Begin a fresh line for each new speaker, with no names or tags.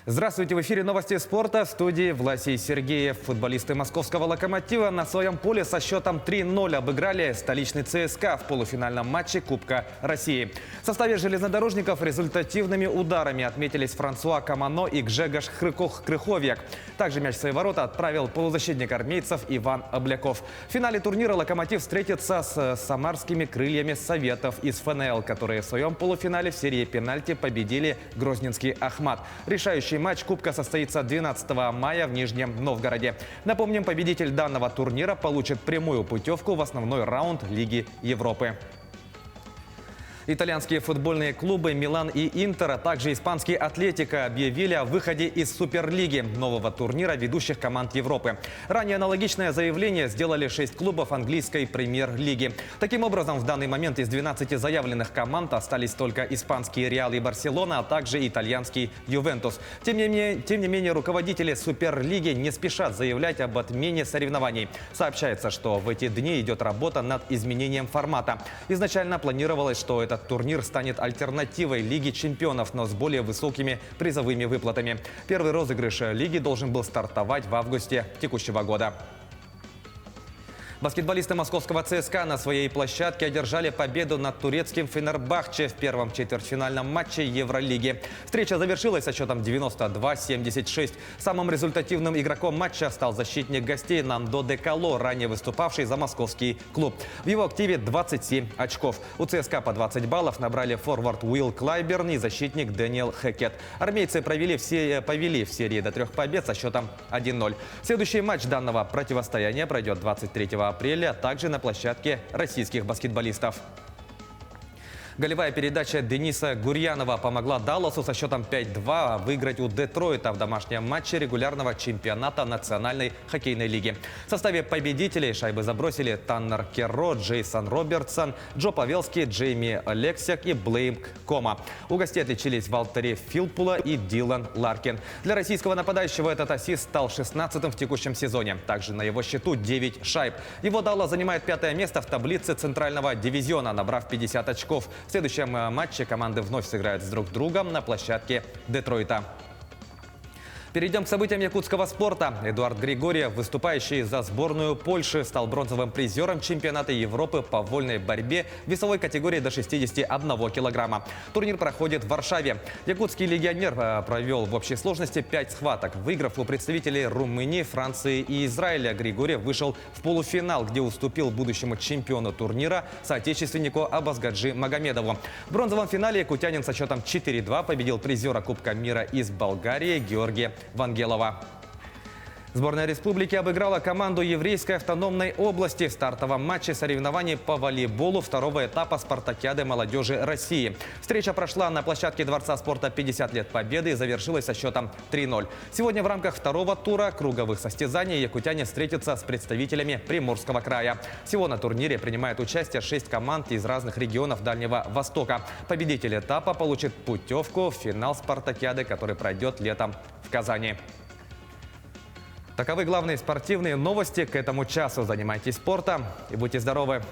Здравствуйте, в эфире новости спорта, в студии Власий Сергеев. Футболисты московского «Локомотива» на своем поле со счетом 3-0 обыграли столичный ЦСКА в полуфинальном матче Кубка России. В составе железнодорожников результативными ударами отметились Франсуа Камано и Гжегош Крыховьяк. Также мяч в свои ворота отправил полузащитник армейцев Иван Обляков. В финале турнира «Локомотив» встретится с самарскими крыльями Советов из ФНЛ, которые в своем полуфинале в серии пенальти победили грозненский «Ахмат». Решающий матч Кубка состоится 12 мая в Нижнем Новгороде. Напомним, победитель данного турнира получит прямую путевку в основной раунд Лиги Европы. Итальянские футбольные клубы «Милан» и «Интер», а также испанский «Атлетико» объявили о выходе из Суперлиги, нового турнира ведущих команд Европы. Ранее аналогичное заявление сделали 6 клубов английской премьер-лиги. Таким образом, в данный момент из 12 заявленных команд остались только испанские «Реал» и «Барселона», а также итальянский «Ювентус». Тем не менее, руководители Суперлиги не спешат заявлять об отмене соревнований. Сообщается, что в эти дни идет работа над изменением формата. Изначально планировалось, что этот турнир станет альтернативой Лиги чемпионов, но с более высокими призовыми выплатами. Первый розыгрыш лиги должен был стартовать в августе текущего года. Баскетболисты московского ЦСКА на своей площадке одержали победу над турецким Фенербахче в первом четвертьфинальном матче Евролиги. Встреча завершилась со счетом 92-76. Самым результативным игроком матча стал защитник гостей Нандо Де Кало, ранее выступавший за московский клуб. В его активе 27 очков. У ЦСКА по 20 баллов набрали форвард Уилл Клайберн и защитник Дэниел Хекет. Армейцы повели в серии до 3 побед со счетом 1-0. Следующий матч данного противостояния пройдет 23 апреля, также на площадке российских баскетболистов. Голевая передача Дениса Гурьянова помогла Далласу со счетом 5-2 выиграть у Детройта в домашнем матче регулярного чемпионата Национальной хоккейной лиги. В составе победителей шайбы забросили Таннер Керро, Джейсон Робертсон, Джо Павелский, Джейми Лексяк и Блейк Кома. У гостей отличились Валтери Филпула и Дилан Ларкин. Для российского нападающего этот ассист стал 16-м в текущем сезоне. Также на его счету 9 шайб. Его Даллас занимает 5-е место в таблице центрального дивизиона, набрав 50 очков. В следующем матче команды вновь сыграют с друг другом на площадке Детройта. Перейдем к событиям якутского спорта. Эдуард Григорьев, выступающий за сборную Польши, стал бронзовым призером чемпионата Европы по вольной борьбе в весовой категории до 61 килограмма. Турнир проходит в Варшаве. Якутский легионер провел в общей сложности 5 схваток. Выиграв у представителей Румынии, Франции и Израиля, Григорьев вышел в полуфинал, где уступил будущему чемпиону турнира, соотечественнику Абазгаджи Магомедову. В бронзовом финале якутянин со счетом 4-2 победил призера Кубка мира из Болгарии Георгия Вангелова. Сборная республики обыграла команду Еврейской автономной области в стартовом матче соревнований по волейболу второго этапа спартакиады молодежи России. Встреча прошла на площадке Дворца спорта 50 лет Победы и завершилась со счетом 3-0. Сегодня в рамках второго тура круговых состязаний якутяне встретятся с представителями Приморского края. Всего на турнире принимает участие 6 команд из разных регионов Дальнего Востока. Победитель этапа получит путевку в финал спартакиады, который пройдет летом в Казани. Таковы главные спортивные новости к этому часу. Занимайтесь спортом и будьте здоровы!